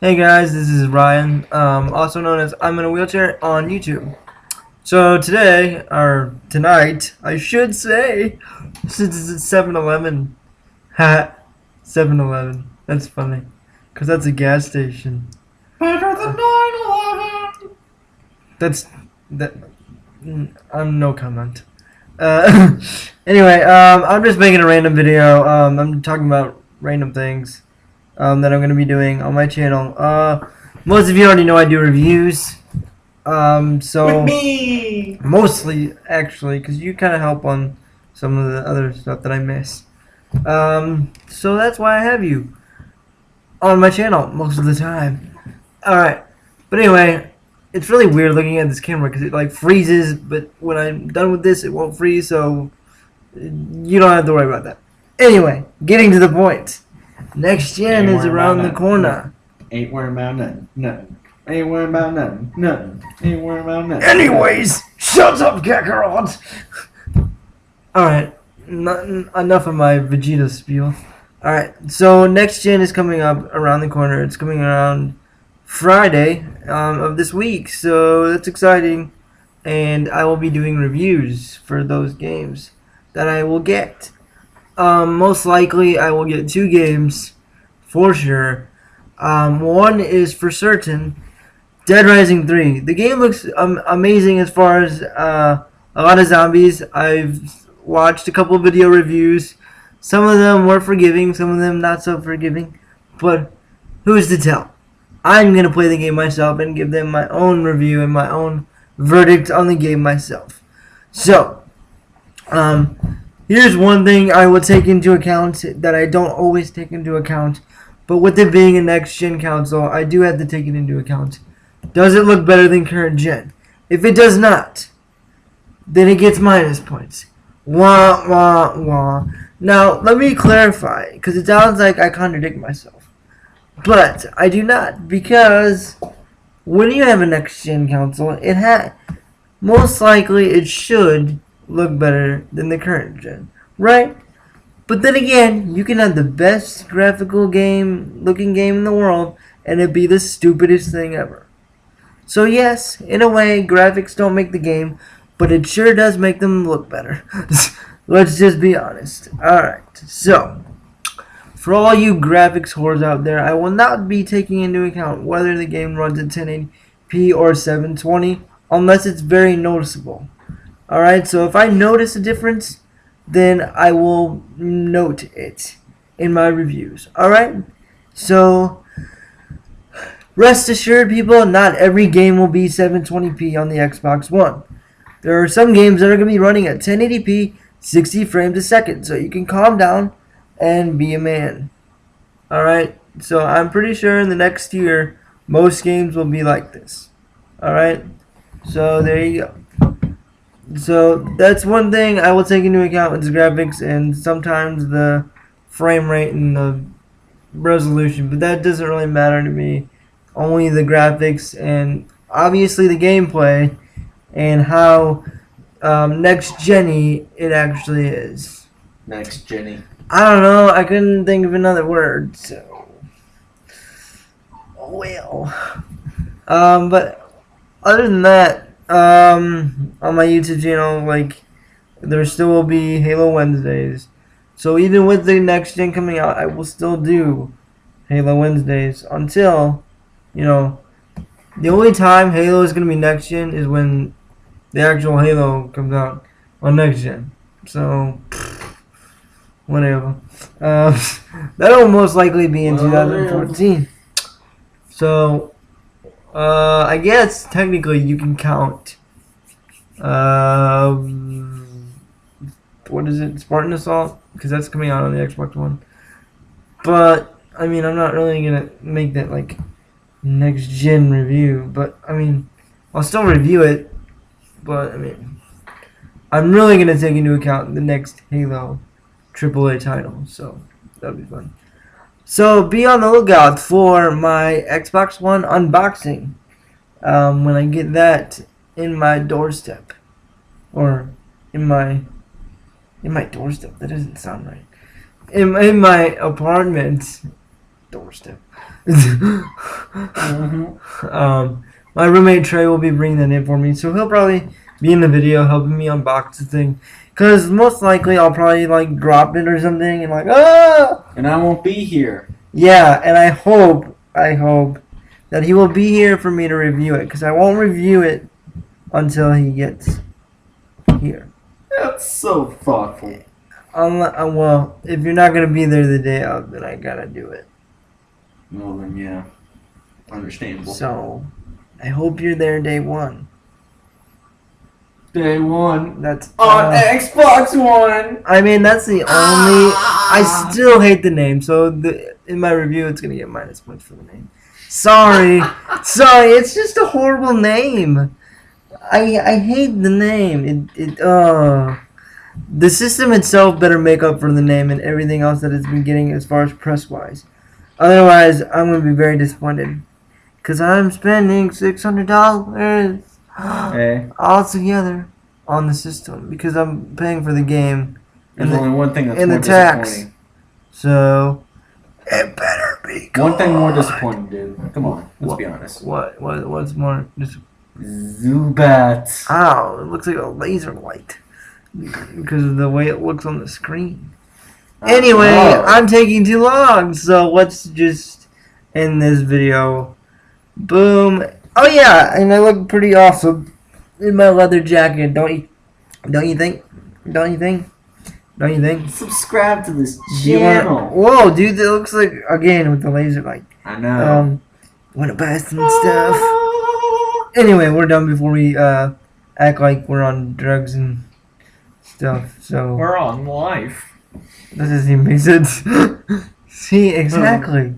Hey guys, this is Ryan, also known as I'm in a Wheelchair on YouTube. So today, or tonight, I should say, since it's 7-Eleven, ha, 7-Eleven, that's funny, because that's a gas station. Better than 9/11. That, I'm no comment. Uh, anyway, I'm just making a random video, I'm talking about random things, that I'm going to be doing on my channel. Most of you already know I do reviews. With So me. mostly actually, because you kind of help on some of the other stuff that I miss. So that's why I have you on my channel most of the time. All right, but anyway, it's really weird looking at this camera because it like freezes, but when I'm done with this, it won't freeze. So you don't have to worry about that. Anyway, getting to the point. Next gen Ain't is worrying about around the nothing. corner. Ain't worrying about nothing. Nothing. Ain't worrying about nothing. Nothing. Ain't worrying about nothing. Anyways, shut up, Kakarot! Alright, enough of my Vegeta spiel. Alright, so next gen is coming up around the corner. It's coming around Friday of this week, so that's exciting. And I will be doing reviews for those games that I will get. Most likely, I will get 2 games for sure. One is for certain Dead Rising 3. The game looks amazing as far as a lot of zombies. I've watched a couple video reviews. Some of them were forgiving, some of them not so forgiving. But who's to tell? I'm going to play the game myself and give them my own review and my own verdict on the game myself. So, here's one thing I will take into account that I don't always take into account. But with it being a next gen console, I do have to take it into account. Does it look better than current gen? If it does not, then it gets minus points. Wah, wah, wah. Now, let me clarify, because it sounds like I contradict myself. But I do not, because when you have a next gen console, most likely it should look better than the current gen, right? But then again, you can have the best looking game in the world, and it be the stupidest thing ever. So yes, in a way, graphics don't make the game, but it sure does make them look better. Let's just be honest. Alright, so, for all you graphics whores out there, I will not be taking into account whether the game runs at 1080p or 720, unless it's very noticeable. Alright, so if I notice a difference, then I will note it in my reviews. Alright, so rest assured, people, not every game will be 720p on the Xbox One. There are some games that are going to be running at 1080p, 60 frames a second, so you can calm down and be a man. Alright, so I'm pretty sure in the next year, most games will be like this. Alright, so there you go. So that's one thing I will take into account with the graphics and sometimes the frame rate and the resolution, but that doesn't really matter to me. Only the graphics and obviously the gameplay and how next gen it actually is. Next, Jenny. I don't know. I couldn't think of another word. So, well, but other than that, on my YouTube channel, like there still will be Halo Wednesdays. So even with the next gen coming out, I will still do Halo Wednesdays until, you know, the only time Halo is going to be next gen is when the actual Halo comes out on next gen. So, whatever. That'll most likely be in 2014. So, I guess technically you can count. What is it? Spartan Assault? Because that's coming out on the Xbox One. But, I mean, I'm not really going to make that like next gen review. But, I mean, I'll still review it. But, I mean, I'm really going to take into account the next Halo AAA title. So, that'll be fun. So, be on the lookout for my Xbox One unboxing when I get that in my doorstep. Or in my doorstep. That doesn't sound right. In my apartment doorstep. My roommate Trey will be bringing that in for me, so he'll probably be in the video helping me unbox the thing. Cause most likely I'll probably like drop it or something and like And I won't be here. yeah, and I hope that he will be here for me to review it, cause I won't review it until he gets here. That's so thoughtful. Well, if you're not gonna be there the day of, then I gotta do it. Well then, yeah, understandable. So, I hope you're there day one. Day one That's on Xbox One. I mean, that's the only. I still hate the name, so in my review, it's gonna get minus points for the name. Sorry, it's just a horrible name. I hate the name. The system itself better make up for the name and everything else that it's been getting as far as press wise. Otherwise, I'm gonna be very disappointed because I'm spending $600 Hey, all together on the system because I'm paying for the game there's and only one thing that's and more the tax. disappointing. So it better be good. One thing more disappointing, dude. Come on, let's be honest. What's more Zubat. Ow, it looks like a laser light because of the way it looks on the screen. Anyway, Oh. I'm taking too long, so let's just end this video. Boom. Oh yeah, and I look pretty awesome in my leather jacket, don't you think? Don't you think? Subscribe to this Do you channel. whoa, dude, that looks like, again, with the laser light. I know. Wanna buy some stuff? Anyway, we're done before we act like we're on drugs and stuff. So We're on life. that doesn't even make sense. See, exactly.